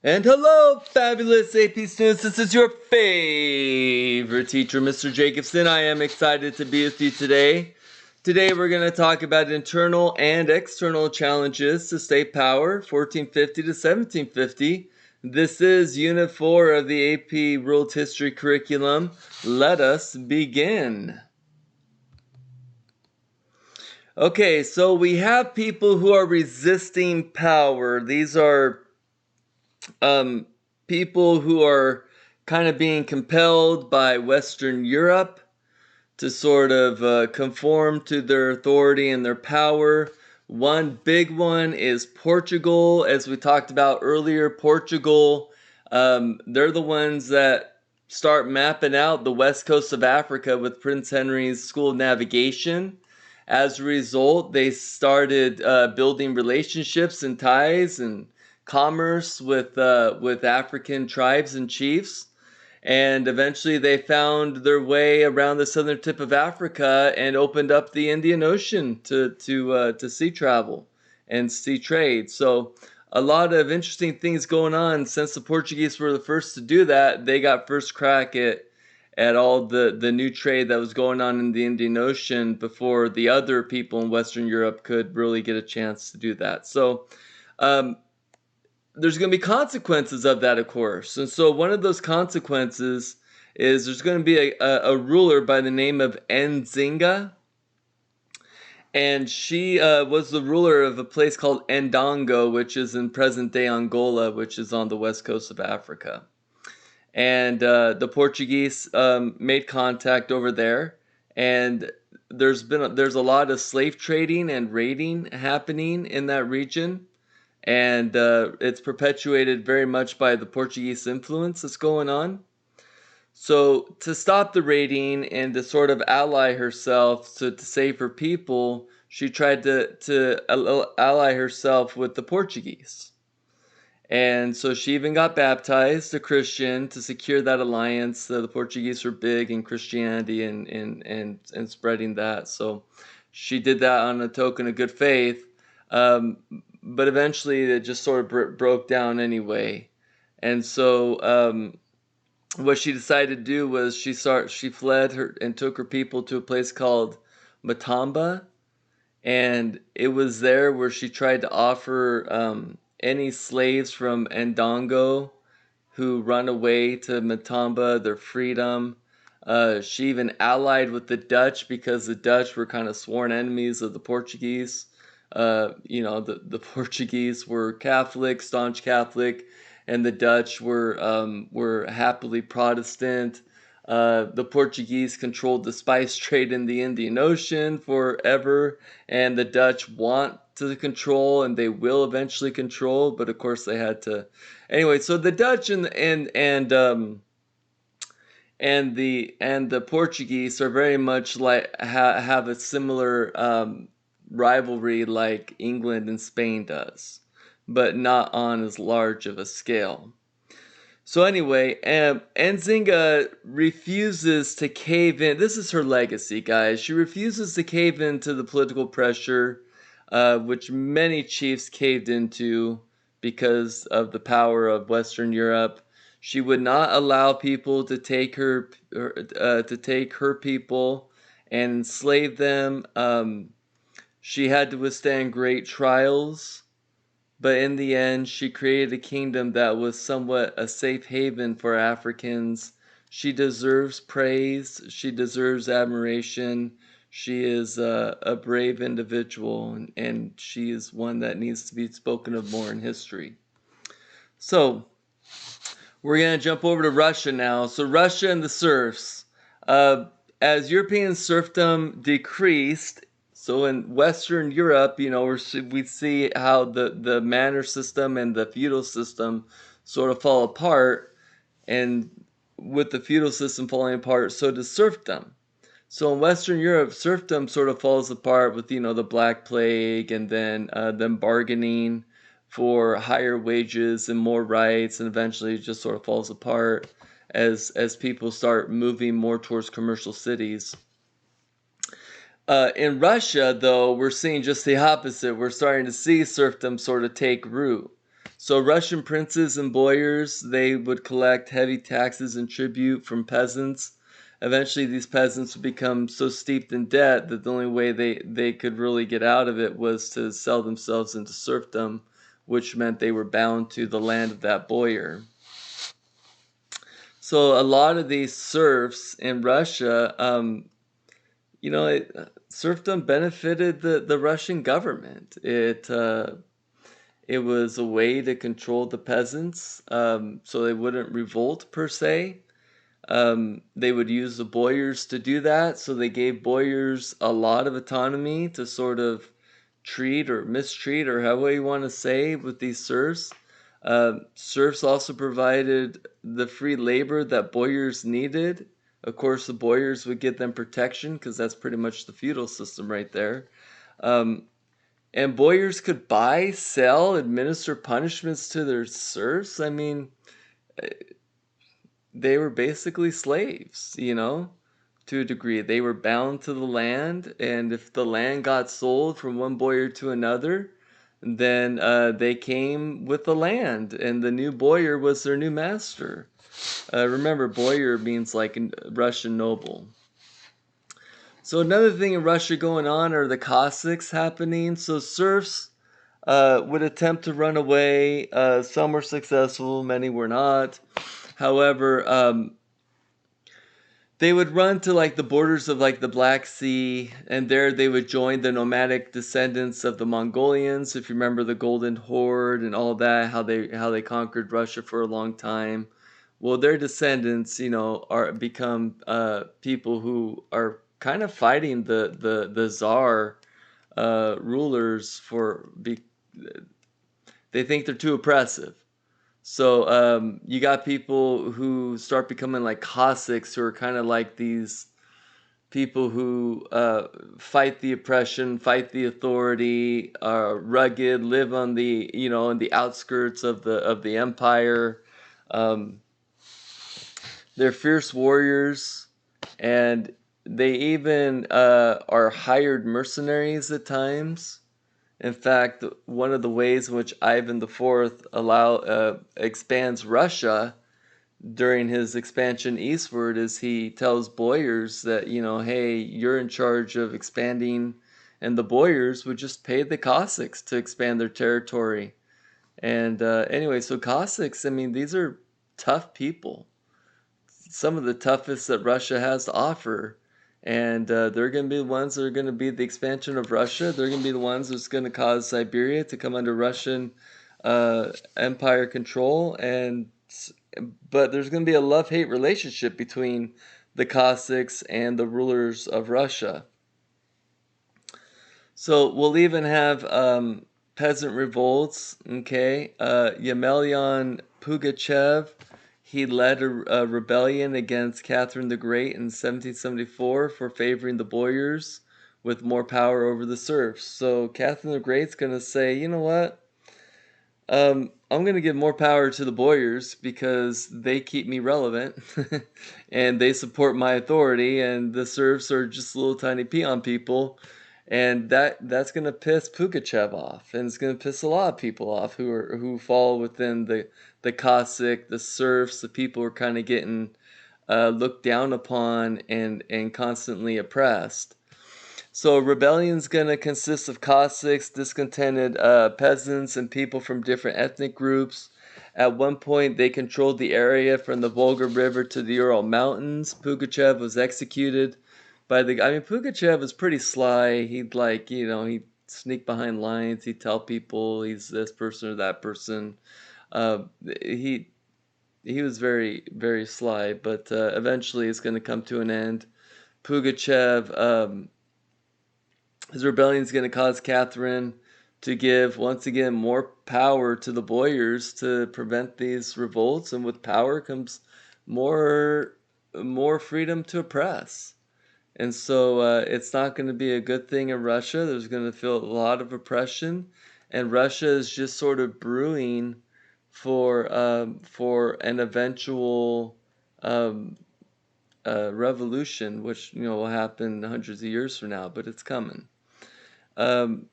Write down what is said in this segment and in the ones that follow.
And hello, fabulous AP students. This is your favorite teacher, Mr. Jacobson. I am excited to be with you today. Today, we're going to talk about internal and external challenges to state power, 1450 to 1750. This is Unit 4 of the AP World History curriculum. Let us begin. Okay, so we have people who are resisting power. These are um, people who are kind of being compelled by Western Europe to sort of conform to their authority and their power. One big one is Portugal. As we talked about earlier, Portugal, they're the ones that start mapping out the west coast of Africa with Prince Henry's School of Navigation. As a result, they started building relationships and ties and commerce with African tribes and chiefs, and eventually they found their way around the southern tip of Africa and opened up the Indian Ocean to sea travel and sea trade. So a lot of interesting things going on. Since the Portuguese were the first to do that, they got first crack at all the new trade that was going on in the Indian Ocean before the other people in Western Europe could really get a chance to do that. So um, there's going to be consequences of that, of course. And so one of those consequences is there's going to be a ruler by the name of Nzinga. And she was the ruler of a place called Ndongo, which is in present-day Angola, which is on the west coast of Africa. And the Portuguese made contact over there, and there's a lot of slave trading and raiding happening in that region, and it's perpetuated very much by the Portuguese influence that's going on. So to stop the raiding and to sort of ally herself to save her people, she tried to ally herself with the Portuguese. And so she even got baptized a Christian to secure that alliance. The Portuguese were big in Christianity and spreading that. So she did that on a token of good faith. Um, but eventually it just sort of broke down anyway. And so what she decided to do was she fled her and took her people to a place called Matamba, and it was there where she tried to offer any slaves from Ndongo who run away to Matamba their freedom. She even allied with the Dutch because the Dutch were kind of sworn enemies of the Portuguese. The Portuguese were Catholic, staunch Catholic, and the Dutch were happily Protestant. The Portuguese controlled the spice trade in the Indian Ocean forever, and the Dutch want to control, and they will eventually control. But of course, they had to. Anyway, so the Dutch and the Portuguese are very much like have a similar rivalry like England and Spain does, but not on as large of a scale. So anyway, Nzinga refuses to cave in. This is her legacy, guys. She refuses to cave into the political pressure, which many chiefs caved into because of the power of Western Europe. She would not allow people to take her people and enslave them. She had to withstand great trials. But in the end, she created a kingdom that was somewhat a safe haven for Africans. She deserves praise. She deserves admiration. She is a brave individual, and she is one that needs to be spoken of more in history. So, we're going to jump over to Russia now. So, Russia and the serfs. Uh, as European serfdom decreased, so in Western Europe, we see how the manor system and the feudal system sort of fall apart. And with the feudal system falling apart, so does serfdom. So in Western Europe, serfdom sort of falls apart with, the Black Plague, and then them bargaining for higher wages and more rights, and eventually it just sort of falls apart as people start moving more towards commercial cities. In Russia, though, we're seeing just the opposite. We're starting to see serfdom sort of take root. So Russian princes and boyars, they would collect heavy taxes and tribute from peasants. Eventually these peasants would become so steeped in debt that the only way they could really get out of it was to sell themselves into serfdom, which meant they were bound to the land of that boyar. So a lot of these serfs in Russia, serfdom benefited the Russian government. It was a way to control the peasants, so they wouldn't revolt per se. They would use the boyars to do that, so they gave boyars a lot of autonomy to sort of treat or mistreat, or however you want to say, with these serfs. Serfs also provided the free labor that boyars needed. Of course, the boyars would get them protection because that's pretty much the feudal system right there. Um, and boyars could buy, sell, administer punishments to their serfs. I mean, they were basically slaves, to a degree. They were bound to the land, and if the land got sold from one boyar to another, then they came with the land, and the new boyar was their new master. Remember, boyar means like Russian noble. So another thing in Russia going on are the Cossacks happening. So serfs would attempt to run away. Some were successful, many were not. However, they would run to like the borders of like the Black Sea, and there they would join the nomadic descendants of the Mongolians. If you remember the Golden Horde and all that, how they conquered Russia for a long time. Well, their descendants, are become people who are kind of fighting the Tsar rulers they think they're too oppressive. So you got people who start becoming like Cossacks, who are kind of like these people who fight the oppression, fight the authority, are rugged, live on the in the outskirts of the empire. Um, they're fierce warriors, and they even are hired mercenaries at times. In fact, one of the ways in which Ivan the Fourth expands Russia during his expansion eastward is he tells boyars that, hey, you're in charge of expanding, and the boyars would just pay the Cossacks to expand their territory. And anyway, so Cossacks, I mean, these are tough people, some of the toughest that Russia has to offer. And they're going to be the ones that are going to be the expansion of Russia. They're going to be the ones that's going to cause Siberia to come under Russian empire control. But there's going to be a love-hate relationship between the Cossacks and the rulers of Russia. So we'll even have peasant revolts. Okay, Yemelyan Pugachev, he led a rebellion against Catherine the Great in 1774 for favoring the boyars with more power over the serfs. So Catherine the Great's going to say, you know what? I'm going to give more power to the boyars because they keep me relevant and they support my authority, and the serfs are just little tiny peon people. And that's going to piss Pugachev off, and it's going to piss a lot of people off who fall within the Cossack, the serfs, the people who are kind of getting looked down upon and constantly oppressed. So rebellion's going to consist of Cossacks, discontented peasants, and people from different ethnic groups. At one point, they controlled the area from the Volga River to the Ural Mountains. Pugachev was executed Pugachev was pretty sly. He'd he'd sneak behind lines. He'd tell people he's this person or that person. Uh, he he was very, very sly, but eventually it's going to come to an end. Pugachev, his rebellion is going to cause Catherine to give once again more power to the boyars to prevent these revolts, and with power comes more more freedom to oppress. And so it's not going to be a good thing in Russia. There's going to feel a lot of oppression, and Russia is just sort of brewing for an eventual um, revolution, which will happen hundreds of years from now, but it's coming. Um,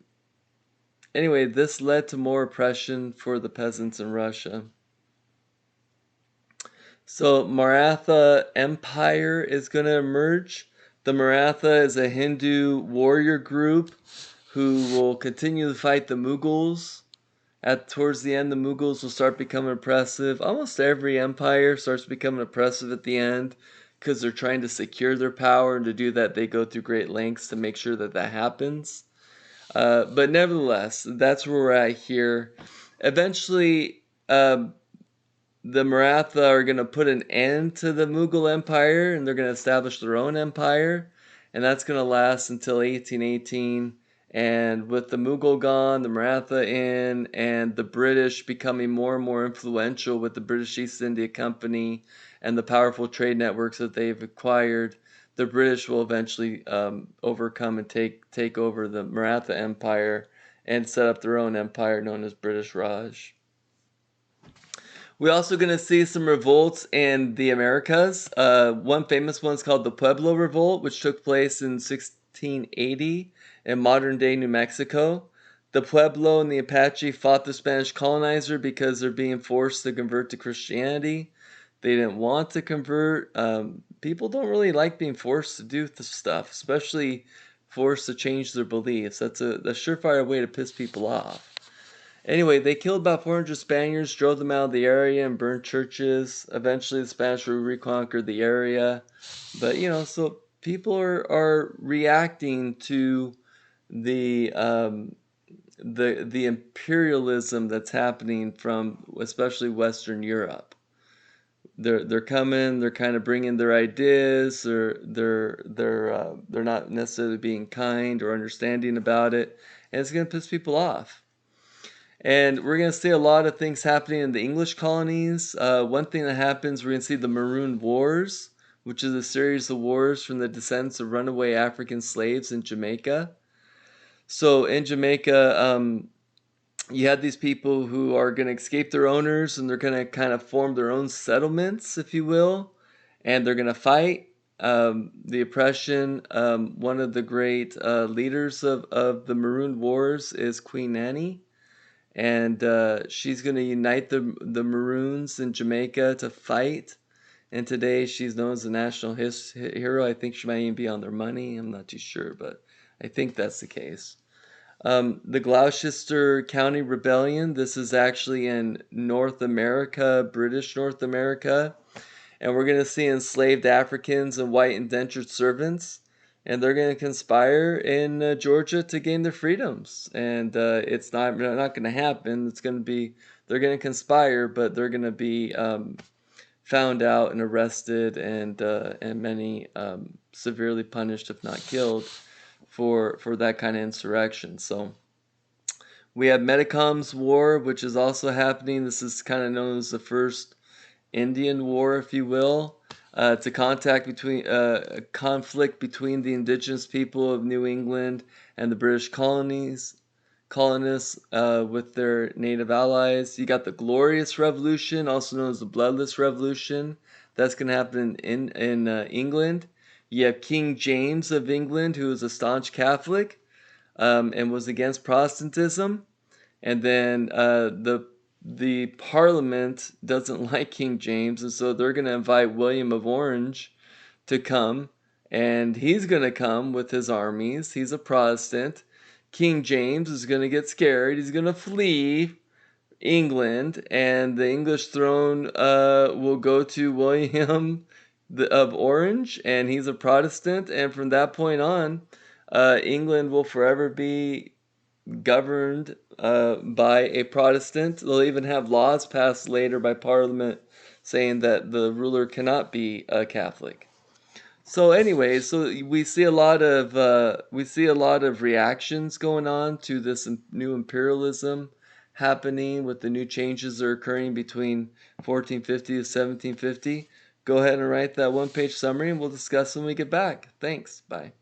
Anyway, this led to more oppression for the peasants in Russia. So Maratha Empire is going to emerge. The Maratha is a Hindu warrior group who will continue to fight the Mughals. Towards the end, the Mughals will start becoming oppressive. Almost every empire starts becoming oppressive at the end because they're trying to secure their power, and to do that, they go through great lengths to make sure that that happens. But nevertheless, that's where we're at here. Eventually, the Maratha are going to put an end to the Mughal Empire, and they're going to establish their own empire, and that's going to last until 1818. And with the Mughal gone, the Maratha in, and the British becoming more and more influential with the British East India Company and the powerful trade networks that they've acquired, the British will eventually overcome and take over the Maratha Empire and set up their own empire known as British Raj. We're also going to see some revolts in the Americas. One famous one is called the Pueblo Revolt, which took place in 1680 in modern-day New Mexico. The Pueblo and the Apache fought the Spanish colonizer because they're being forced to convert to Christianity. They didn't want to convert. People don't really like being forced to do the stuff, especially forced to change their beliefs. That's a surefire way to piss people off. Anyway, they killed about 400 Spaniards, drove them out of the area, and burned churches. Eventually, the Spanish would reconquer the area. But, so people are reacting to the the imperialism that's happening from especially Western Europe. They're coming. They're kind of bringing their ideas. They're not necessarily being kind or understanding about it, and it's gonna piss people off. And we're going to see a lot of things happening in the English colonies. One thing that happens, we're going to see the Maroon Wars, which is a series of wars from the descendants of runaway African slaves in Jamaica. So in Jamaica, you had these people who are going to escape their owners, and they're going to kind of form their own settlements, if you will, and they're going to fight the oppression. One of the great leaders of the Maroon Wars is Queen Anne, and she's going to unite the Maroons in Jamaica to fight. And today she's known as a national hero. I think she might even be on their money. I'm not too sure, but I think that's the case. The Gloucester County Rebellion. This is actually in North America, British North America. And we're going to see enslaved Africans and white indentured servants, and they're going to conspire in Georgia to gain their freedoms. And it's not going to happen. It's going to be they're going to conspire, but they're going to be found out and arrested, and many severely punished, if not killed, for that kind of insurrection. So we have Metacom's War, which is also happening. This is kind of known as the first Indian War, if you will. It's a a conflict between the indigenous people of New England and the British colonists with their native allies. You got the Glorious Revolution, also known as the Bloodless Revolution. That's going to happen in England. You have King James of England, who is a staunch Catholic and was against Protestantism. And then the Parliament doesn't like King James, and so they're going to invite William of Orange to come, and he's going to come with his armies. He's a Protestant. King James is going to get scared. He's going to flee England, and the English throne will go to William of Orange, and he's a Protestant. And from that point on, England will forever be governed by a Protestant. They'll even have laws passed later by Parliament saying that the ruler cannot be a Catholic. So anyway, so we see a lot of reactions going on to this new imperialism happening with the new changes that are occurring between 1450 to 1750. Go ahead and write that one-page summary, and we'll discuss when we get back. Thanks. Bye.